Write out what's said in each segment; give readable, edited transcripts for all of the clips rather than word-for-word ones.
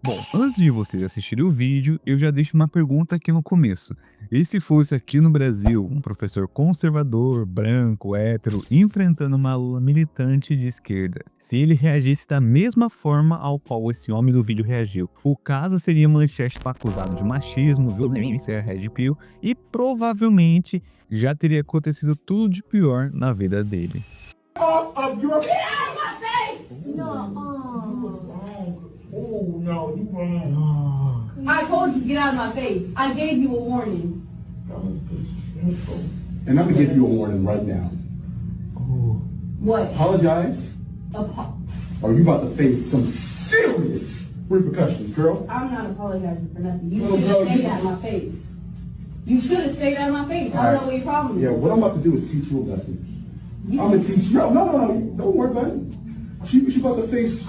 Bom, antes de vocês assistirem o vídeo, eu já deixo uma pergunta aqui no começo. E se fosse aqui no Brasil, um professor conservador, branco, hétero, enfrentando uma aluna militante de esquerda, se ele reagisse da mesma forma ao qual esse homem do vídeo reagiu? O caso seria manchete para acusado de machismo, violência, red pill e provavelmente já teria acontecido tudo de pior na vida dele. Of your Get out of my face! Oh no, you wrong. I told you to get out of my face. I gave you a warning. And I'm gonna give you a warning right now. What? Apologize, Apo- or you about to face some serious repercussions, girl. I'm not apologizing for nothing. You Little should girl, have stayed you- out of my face. You should have stayed out of my face. I don't know what your problem is. Yeah, what I'm about to do is teach you a lesson. You- I'm gonna teach you. No. Don't worry about it. She's about to face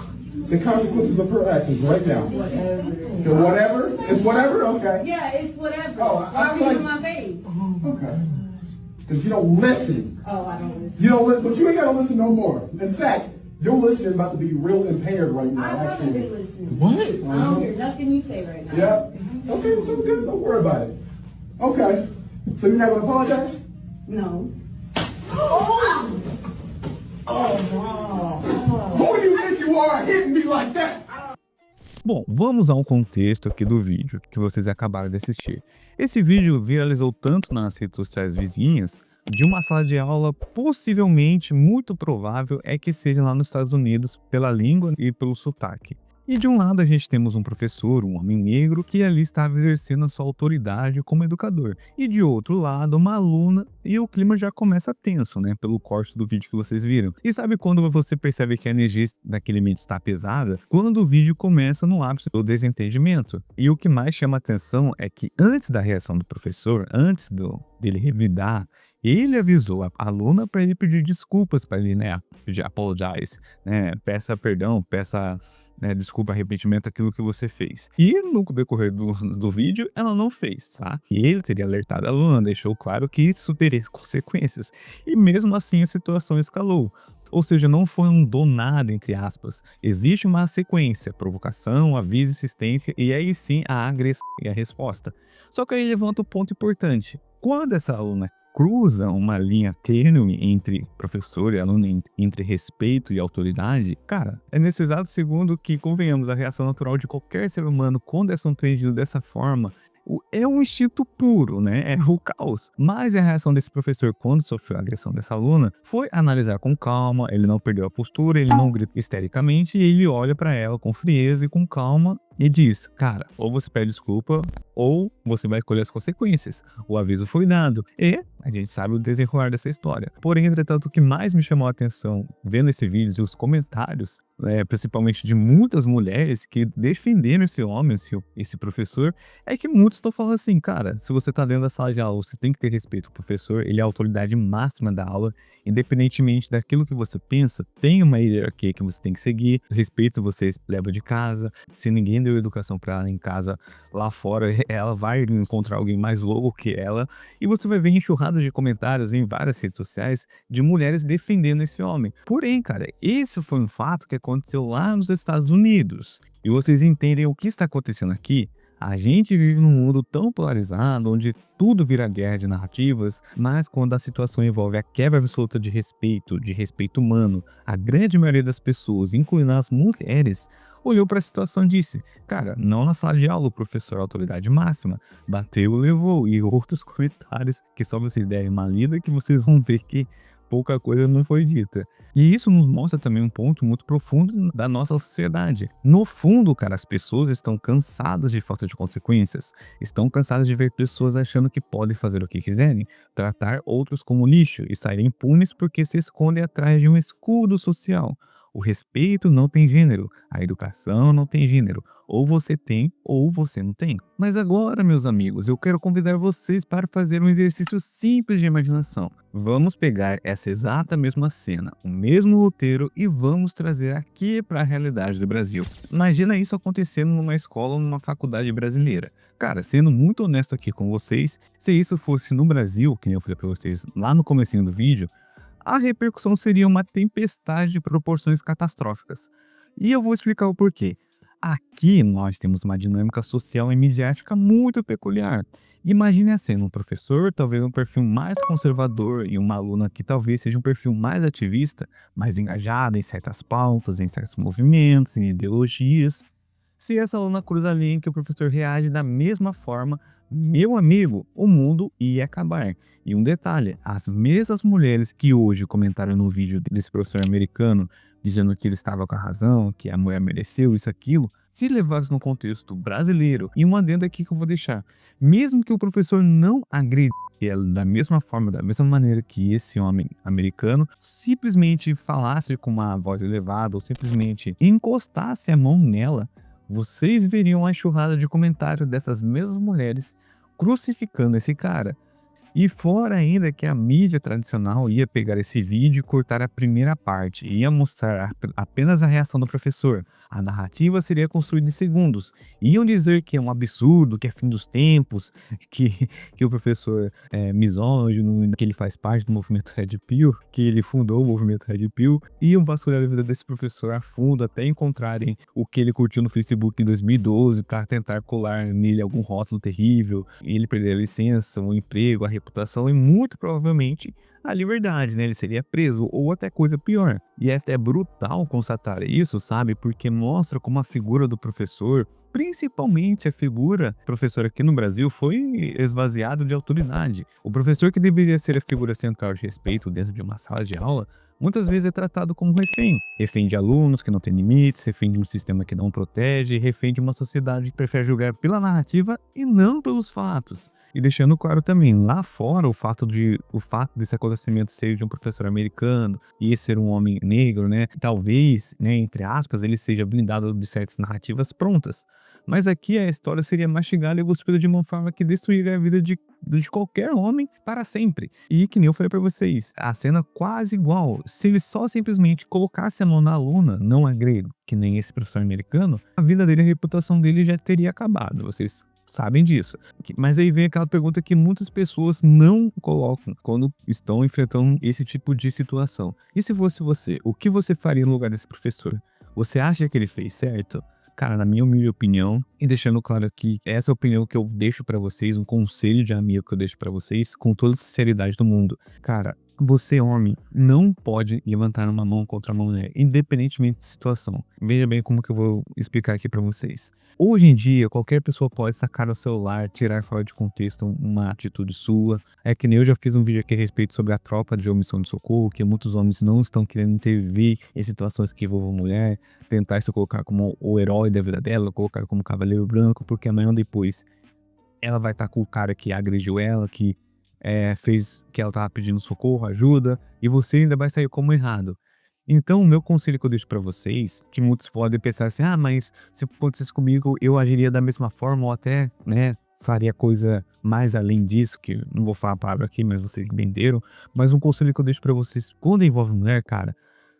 the consequences of her actions right now. The whatever? It's whatever? Okay. Yeah, it's whatever. Oh, Why I'm were you like- in my face? Okay. Because you don't listen. Oh, I don't listen. You don't listen, but you ain't gotta listen no more. In fact, your listening about to be real impaired right now, I haven't actually. been listening. What? I don't hear nothing you say right now. Yeah. Okay, so good. Don't worry about it. Okay. So you're not gonna apologize? No. Who do you think you are hitting me like that? Bom, vamos ao contexto aqui do vídeo que vocês acabaram de assistir. Esse vídeo viralizou tanto nas redes sociais vizinhas de uma sala de aula, possivelmente, muito provável, é que seja lá nos Estados Unidos, pela língua e pelo sotaque. E de um lado a gente temos um professor, um homem negro, que ali estava exercendo a sua autoridade como educador. E de outro lado, uma aluna, e o clima já começa tenso, né? Pelo corte do vídeo que vocês viram. E sabe quando você percebe que a energia daquele ambiente está pesada? Quando o vídeo começa no ápice do desentendimento. E o que mais chama atenção é que antes da reação do professor, dele revidar, ele avisou a aluna para ele pedir desculpas para ele, né? Pedir apologize, né? Peça perdão, peça desculpa, arrependimento, aquilo que você fez. E no decorrer do vídeo, ela não fez, tá? E ele teria alertado a aluna, deixou claro que isso teria consequências. E mesmo assim a situação escalou. Ou seja, não foi um do nada, entre aspas. Existe uma sequência, provocação, aviso, insistência e aí sim a agressão e a resposta. Só que aí levanta o ponto importante. Quando essa aluna cruza uma linha tênue entre professor e aluno, entre respeito e autoridade, cara, é nesse exato segundo que, convenhamos, a reação natural de qualquer ser humano quando é surpreendido dessa forma é um instinto puro, né? É o caos. Mas a reação desse professor quando sofreu a agressão dessa aluna foi analisar com calma, ele não perdeu a postura, ele não grita histericamente e ele olha pra ela com frieza e com calma e diz, cara, ou você pede desculpa ou você vai colher as consequências. O aviso foi dado e a gente sabe o desenrolar dessa história. Porém, entretanto, o que mais me chamou a atenção vendo esse vídeo e os comentários, principalmente de muitas mulheres que defenderam esse homem, esse professor, é que muitos estão falando assim, cara, se você tá dentro da sala de aula, você tem que ter respeito ao professor, ele é a autoridade máxima da aula, independentemente daquilo que você pensa, tem uma hierarquia que você tem que seguir, respeito você leva de casa, se ninguém deu educação para ela em casa, lá fora ela vai encontrar alguém mais louco que ela, e você vai ver enxurradas de comentários em várias redes sociais de mulheres defendendo esse homem. Porém, cara, esse foi um fato que aconteceu lá nos Estados Unidos. E vocês entendem o que está acontecendo aqui? A gente vive num mundo tão polarizado, onde tudo vira guerra de narrativas, mas quando a situação envolve a quebra absoluta de respeito humano, a grande maioria das pessoas, incluindo as mulheres, olhou para a situação e disse, cara, não na sala de aula, o professor é a autoridade máxima, bateu, levou, e outros comentários que só vocês derem uma lida que vocês vão ver que pouca coisa não foi dita. E isso nos mostra também um ponto muito profundo da nossa sociedade. No fundo, cara, as pessoas estão cansadas de falta de consequências. Estão cansadas de ver pessoas achando que podem fazer o que quiserem, tratar outros como lixo e saírem impunes porque se escondem atrás de um escudo social. O respeito não tem gênero, a educação não tem gênero. Ou você tem, ou você não tem. Mas agora, meus amigos, eu quero convidar vocês para fazer um exercício simples de imaginação. Vamos pegar essa exata mesma cena, o mesmo roteiro e vamos trazer aqui para a realidade do Brasil. Imagina isso acontecendo numa escola ou numa faculdade brasileira. Cara, sendo muito honesto aqui com vocês, se isso fosse no Brasil, que nem eu falei para vocês lá no comecinho do vídeo, a repercussão seria uma tempestade de proporções catastróficas. E eu vou explicar o porquê. Aqui nós temos uma dinâmica social e midiática muito peculiar. Imagine a cena, um professor, talvez um perfil mais conservador, e uma aluna que talvez seja um perfil mais ativista, mais engajada em certas pautas, em certos movimentos, em ideologias. Se essa aluna cruza a linha que o professor reage da mesma forma, meu amigo, o mundo ia acabar. E um detalhe, as mesmas mulheres que hoje comentaram no vídeo desse professor americano, dizendo que ele estava com a razão, que a mulher mereceu isso, aquilo, se levados no contexto brasileiro, e um adendo aqui que eu vou deixar, mesmo que o professor não agride ela da mesma forma, da mesma maneira que esse homem americano, simplesmente falasse com uma voz elevada, ou simplesmente encostasse a mão nela, vocês veriam a enxurrada de comentários dessas mesmas mulheres crucificando esse cara. E fora ainda que a mídia tradicional ia pegar esse vídeo e cortar a primeira parte, ia mostrar apenas a reação do professor. A narrativa seria construída em segundos. Iam dizer que é um absurdo, que é fim dos tempos, que o professor é misógino, que ele faz parte do movimento Red Pill, que ele fundou o movimento Red Pill. Iam vasculhar a vida desse professor a fundo até encontrarem o que ele curtiu no Facebook em 2012 para tentar colar nele algum rótulo terrível, e ele perder a licença, o emprego, a reputação e muito provavelmente a liberdade, né? Ele seria preso ou até coisa pior. E é até brutal constatar isso, sabe? Porque mostra como a figura do professor, principalmente a figura do professor aqui no Brasil, foi esvaziada de autoridade. O professor, que deveria ser a figura central de respeito dentro de uma sala de aula, muitas vezes é tratado como refém. Refém de alunos que não têm limites, refém de um sistema que não protege, refém de uma sociedade que prefere julgar pela narrativa e não pelos fatos. E deixando claro também, lá fora, o fato desse acontecimento ser de um professor americano e esse ser um homem negro, né? Talvez, né, entre aspas, ele seja blindado de certas narrativas prontas. Mas aqui a história seria mastigada e cuspida de uma forma que destruiria a vida de qualquer homem para sempre. E que nem eu falei pra vocês, a cena quase igual. Se ele só simplesmente colocasse a mão na aluna, não agrego, que nem esse professor americano, a vida dele, a reputação dele já teria acabado. Vocês sabem disso. Mas aí vem aquela pergunta que muitas pessoas não colocam quando estão enfrentando esse tipo de situação. E se fosse você, o que você faria no lugar desse professor? Você acha que ele fez certo? Cara, na minha humilde opinião, e deixando claro aqui, essa é a opinião que eu deixo pra vocês, um conselho de amigo que eu deixo pra vocês, com toda a sinceridade do mundo. Cara, você, homem, não pode levantar uma mão contra uma mulher, independentemente de situação. Veja bem como que eu vou explicar aqui pra vocês. Hoje em dia, qualquer pessoa pode sacar o celular, tirar fora de contexto uma atitude sua. É que nem eu já fiz um vídeo aqui a respeito sobre a tropa de omissão de socorro, que muitos homens não estão querendo intervir em situações que envolvam mulher, tentar se colocar como o herói da vida dela, colocar como cavaleiro branco, porque amanhã ou depois ela vai estar com o cara que agrediu ela, que fez que ela tava pedindo socorro, ajuda, e você ainda vai sair como errado. Então, o meu conselho que eu deixo pra vocês, que muitos podem pensar assim, mas se acontecesse comigo, eu agiria da mesma forma, ou até, né, faria coisa mais além disso, que não vou falar a palavra aqui, mas vocês entenderam. Mas um conselho que eu deixo pra vocês, quando envolve mulher, cara,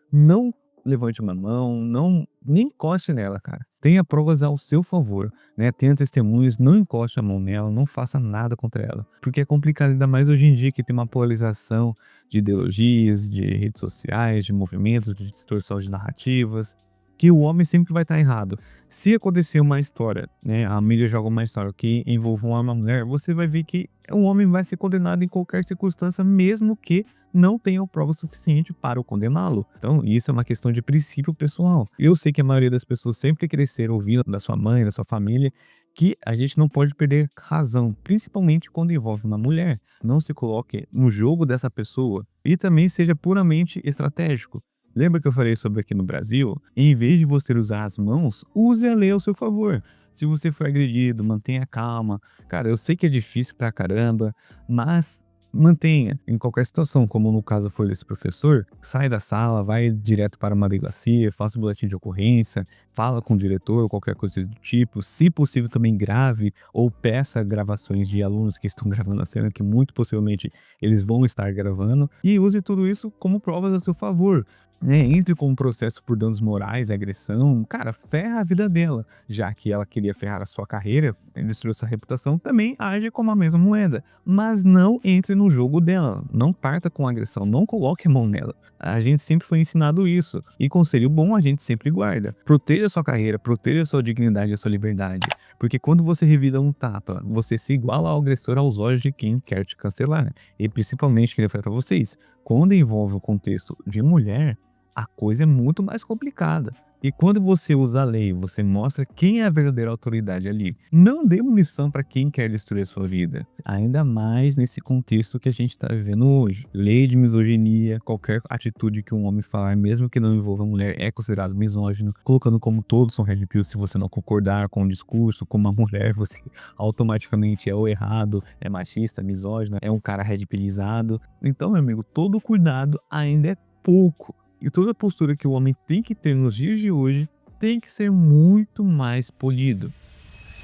não levante uma mão, nem encoste nela, cara. Tenha provas ao seu favor, né? Tenha testemunhas, não encoste a mão nela, não faça nada contra ela. Porque é complicado, ainda mais hoje em dia que tem uma polarização de ideologias, de redes sociais, de movimentos, de distorção de narrativas, que o homem sempre vai estar errado. Se acontecer uma história, né, a mídia joga uma história que envolva um homem e uma mulher, você vai ver que o homem vai ser condenado em qualquer circunstância, mesmo que não tenha prova suficiente para o condená-lo. Então, isso é uma questão de princípio pessoal. Eu sei que a maioria das pessoas sempre cresceram ouvindo da sua mãe, da sua família, que a gente não pode perder razão, principalmente quando envolve uma mulher. Não se coloque no jogo dessa pessoa e também seja puramente estratégico. Lembra que eu falei sobre aqui no Brasil? Em vez de você usar as mãos, use a lei ao seu favor. Se você for agredido, mantenha calma. Cara, eu sei que é difícil pra caramba, mas mantenha em qualquer situação, como no caso foi desse professor, sai da sala, vai direto para uma delegacia, faça o boletim de ocorrência, fala com o diretor, qualquer coisa do tipo, se possível também grave ou peça gravações de alunos que estão gravando a cena, que muito possivelmente eles vão estar gravando, e use tudo isso como provas a seu favor. Entre com um processo por danos morais, agressão, cara, ferra a vida dela. Já que ela queria ferrar a sua carreira, destruiu sua reputação, também age como a mesma moeda. Mas não entre no jogo dela, não parta com agressão, não coloque a mão nela. A gente sempre foi ensinado isso, e conselho bom a gente sempre guarda. Proteja proteja a sua carreira, proteja a sua dignidade e a sua liberdade. Porque quando você revida um tapa, você se iguala ao agressor aos olhos de quem quer te cancelar. E principalmente, queria falar pra vocês, quando envolve o contexto de mulher, a coisa é muito mais complicada. E quando você usa a lei, você mostra quem é a verdadeira autoridade ali. Não dê munição para quem quer destruir a sua vida. Ainda mais nesse contexto que a gente está vivendo hoje. Lei de misoginia, qualquer atitude que um homem falar, mesmo que não envolva a mulher, é considerado misógino. Colocando como todos são red pill, se você não concordar com o discurso, como uma mulher, você automaticamente é o errado, é machista, misógino, é um cara red pillizado. Então, meu amigo, todo cuidado ainda é pouco. E toda postura que o homem tem que ter nos dias de hoje tem que ser muito mais polido.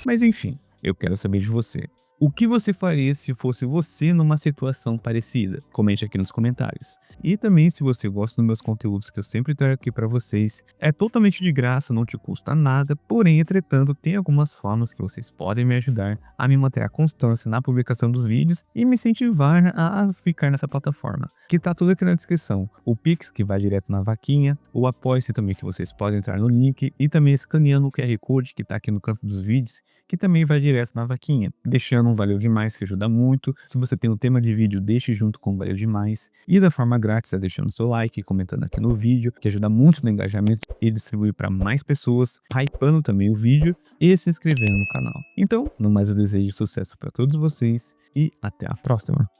Mas enfim, eu quero saber de você. O que você faria se fosse você numa situação parecida? Comente aqui nos comentários. E também, se você gosta dos meus conteúdos que eu sempre trago aqui para vocês, é totalmente de graça, não te custa nada, porém, entretanto, tem algumas formas que vocês podem me ajudar a me manter a constância na publicação dos vídeos e me incentivar a ficar nessa plataforma, que tá tudo aqui na descrição. O Pix, que vai direto na vaquinha, o Apoia-se também, que vocês podem entrar no link, e também escaneando o QR Code que tá aqui no canto dos vídeos, que também vai direto na vaquinha. Deixando um valeu demais, que ajuda muito. Se você tem um tema de vídeo, deixe junto com o valeu demais. E da forma grátis é deixando seu like, comentando aqui no vídeo, que ajuda muito no engajamento e distribuir para mais pessoas, hypando também o vídeo e se inscrevendo no canal. Então, no mais eu desejo sucesso para todos vocês e até a próxima.